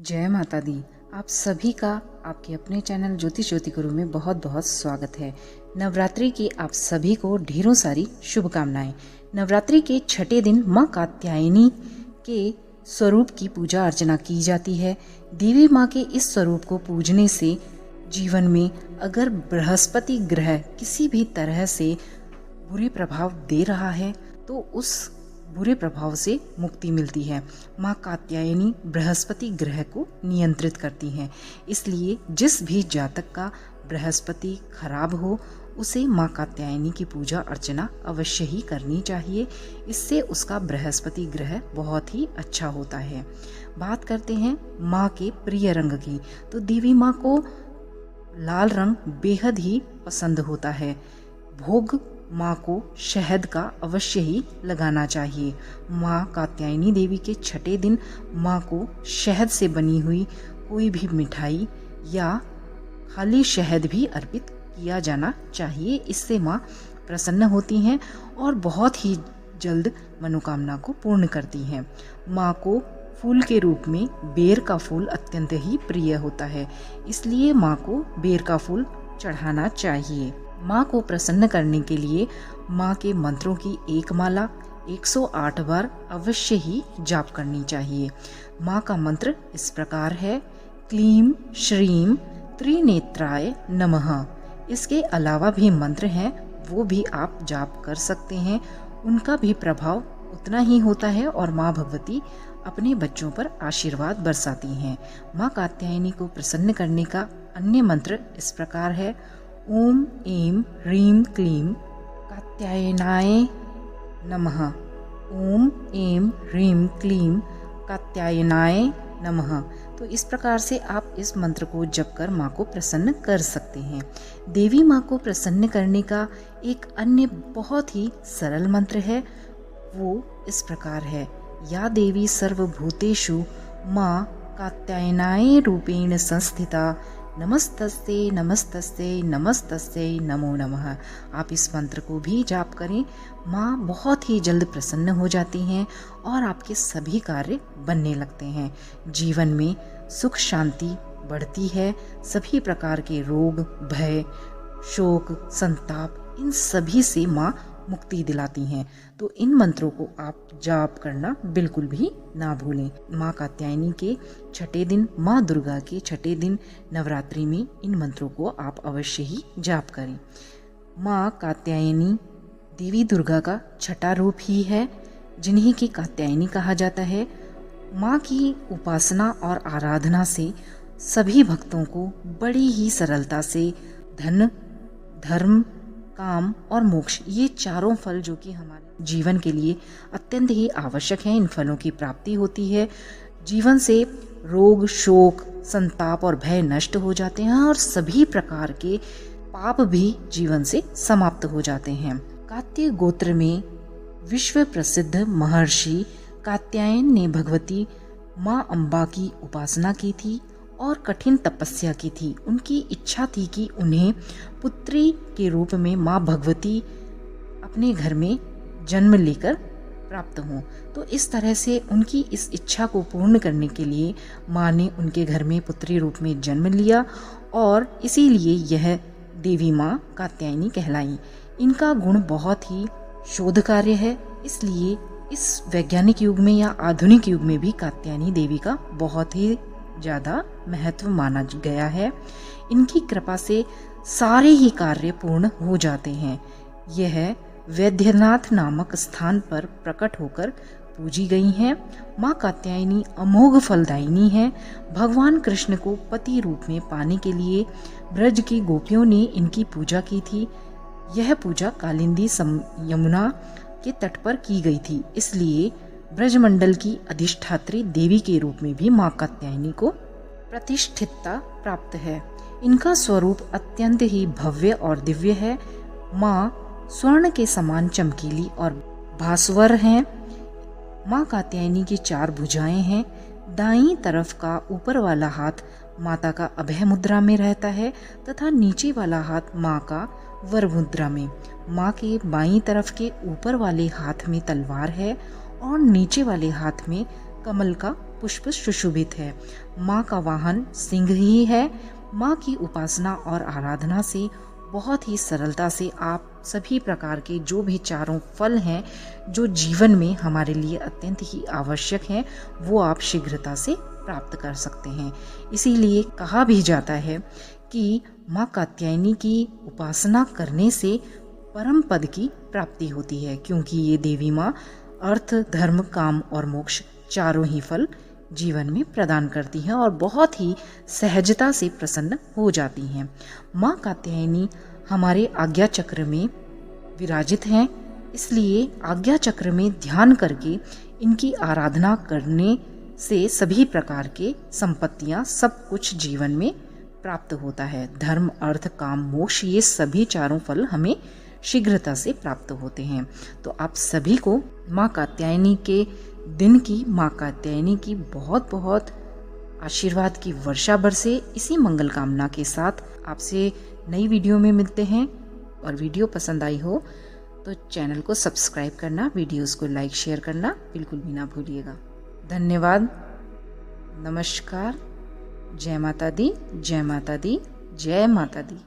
जय माता दी। आप सभी का आपके अपने चैनल ज्योतिष ज्योति गुरु में बहुत बहुत स्वागत है। नवरात्रि की आप सभी को ढेरों सारी शुभकामनाएं। नवरात्रि के छठे दिन माँ कात्यायनी के स्वरूप की पूजा अर्चना की जाती है। देवी माँ के इस स्वरूप को पूजने से जीवन में अगर बृहस्पति ग्रह किसी भी तरह से बुरे प्रभाव दे रहा है तो उस बुरे प्रभाव से मुक्ति मिलती है। माँ कात्यायनी बृहस्पति ग्रह को नियंत्रित करती हैं, इसलिए जिस भी जातक का बृहस्पति खराब हो उसे माँ कात्यायनी की पूजा अर्चना अवश्य ही करनी चाहिए। इससे उसका बृहस्पति ग्रह बहुत ही अच्छा होता है। बात करते हैं माँ के प्रिय रंग की, तो देवी माँ को लाल रंग बेहद ही पसंद होता है। भोग माँ को शहद का अवश्य ही लगाना चाहिए। माँ कात्यायनी देवी के छठे दिन माँ को शहद से बनी हुई कोई भी मिठाई या खाली शहद भी अर्पित किया जाना चाहिए। इससे माँ प्रसन्न होती हैं और बहुत ही जल्द मनोकामना को पूर्ण करती हैं। माँ को फूल के रूप में बेर का फूल अत्यंत ही प्रिय होता है, इसलिए माँ को बेर का फूल चढ़ाना चाहिए। माँ को प्रसन्न करने के लिए माँ के मंत्रों की एक माला 108 बार अवश्य ही जाप करनी चाहिए। माँ का मंत्र इस प्रकार है, क्लीम श्रीम त्रिनेत्राय नमः। इसके अलावा भी मंत्र हैं, वो भी आप जाप कर सकते हैं। उनका भी प्रभाव उतना ही होता है और माँ भगवती अपने बच्चों पर आशीर्वाद बरसाती हैं। माँ कात्यायनी को प्रसन्न करने का अन्य मंत्र इस प्रकार है, ओम ऐं ह्रीं क्लीं कात्यायनाय नमः। ओम ऐं ह्रीं क्लीं कात्यायनाय नमः। तो इस प्रकार से आप इस मंत्र को जप कर माँ को प्रसन्न कर सकते हैं। देवी माँ को प्रसन्न करने का एक अन्य बहुत ही सरल मंत्र है, वो इस प्रकार है, या देवी सर्वभूतेषु माँ कात्यायनाय रूपेण संस्थिता नमस्तस्ते नमस्तस्ते नमस्तस्ते नमो नमः। आप इस मंत्र को भी जाप करें। माँ बहुत ही जल्द प्रसन्न हो जाती हैं और आपके सभी कार्य बनने लगते हैं। जीवन में सुख शांति बढ़ती है। सभी प्रकार के रोग भय शोक संताप इन सभी से माँ मुक्ति दिलाती हैं। तो इन मंत्रों को आप जाप करना बिल्कुल भी ना भूलें। माँ कात्यायनी के छठे दिन, माँ दुर्गा के छठे दिन नवरात्रि में इन मंत्रों को आप अवश्य ही जाप करें। माँ कात्यायनी देवी दुर्गा का छठा रूप ही है, जिन्हीं की कात्यायनी कहा जाता है। माँ की उपासना और आराधना से सभी भक्तों को बड़ी ही सरलता से धन धर्म काम और मोक्ष, ये चारों फल जो कि हमारे जीवन के लिए अत्यंत ही आवश्यक हैं, इन फलों की प्राप्ति होती है। जीवन से रोग शोक संताप और भय नष्ट हो जाते हैं और सभी प्रकार के पाप भी जीवन से समाप्त हो जाते हैं। कात्य गोत्र में विश्व प्रसिद्ध महर्षि कात्यायन ने भगवती माँ अम्बा की उपासना की थी और कठिन तपस्या की थी। उनकी इच्छा थी कि उन्हें पुत्री के रूप में माँ भगवती अपने घर में जन्म लेकर प्राप्त हों। तो इस तरह से उनकी इस इच्छा को पूर्ण करने के लिए माँ ने उनके घर में पुत्री रूप में जन्म लिया और इसीलिए यह देवी माँ कात्यायनी कहलाई। इनका गुण बहुत ही शोध कार्य है, इसलिए इस वैज्ञानिक युग में या आधुनिक युग में भी कात्यायनी देवी का बहुत ही ज़्यादा महत्व माना गया है। इनकी कृपा से सारे ही कार्य पूर्ण हो जाते हैं। यह वैद्यनाथ नामक स्थान पर प्रकट होकर पूजी गई हैं। माँ कात्यायनी अमोघ फलदायिनी है। भगवान कृष्ण को पति रूप में पाने के लिए ब्रज की गोपियों ने इनकी पूजा की थी। यह पूजा कालिंदी यमुना के तट पर की गई थी, इसलिए ब्रजमंडल की अधिष्ठात्री देवी के रूप में भी माँ कात्यायनी को प्रतिष्ठितता प्राप्त है। इनका स्वरूप अत्यंत ही भव्य और दिव्य है। माँ स्वर्ण के समान चमकीली और भास्वर हैं। माँ कात्यायनी की 4 भुजाएं हैं। दाईं तरफ का ऊपर वाला हाथ माता का अभय मुद्रा में रहता है तथा नीचे वाला हाथ माँ का वर मुद्रा में। माँ के बाईं तरफ के ऊपर वाले हाथ में तलवार है और नीचे वाले हाथ में कमल का पुष्प सुशोभित है। माँ का वाहन सिंह ही है। माँ की उपासना और आराधना से बहुत ही सरलता से आप सभी प्रकार के जो भी चारों फल हैं जो जीवन में हमारे लिए अत्यंत ही आवश्यक हैं, वो आप शीघ्रता से प्राप्त कर सकते हैं। इसीलिए कहा भी जाता है कि माँ कात्यायनी की उपासना करने से परम पद की प्राप्ति होती है, क्योंकि ये देवी माँ अर्थ, धर्म, काम और मोक्ष चारों ही फल जीवन में प्रदान करती हैं और बहुत ही सहजता से प्रसन्न हो जाती हैं। माँ कात्यायनी हमारे आज्ञा चक्र में विराजित हैं, इसलिए आज्ञा चक्र में ध्यान करके इनकी आराधना करने से सभी प्रकार के संपत्तियां, सब कुछ जीवन में प्राप्त होता है। धर्म, अर्थ, काम, मोक्ष, ये सभी चारों फल हमें शीघ्रता से प्राप्त होते हैं। तो आप सभी को माँ कात्यायनी के दिन की, माँ कात्यायनी की बहुत बहुत आशीर्वाद की वर्षा बरसे। इसी मंगल कामना के साथ आपसे नई वीडियो में मिलते हैं। और वीडियो पसंद आई हो तो चैनल को सब्सक्राइब करना, वीडियोस को लाइक शेयर करना बिल्कुल भी ना भूलिएगा। धन्यवाद। नमस्कार। जय माता दी, जय माता दी, जय माता दी।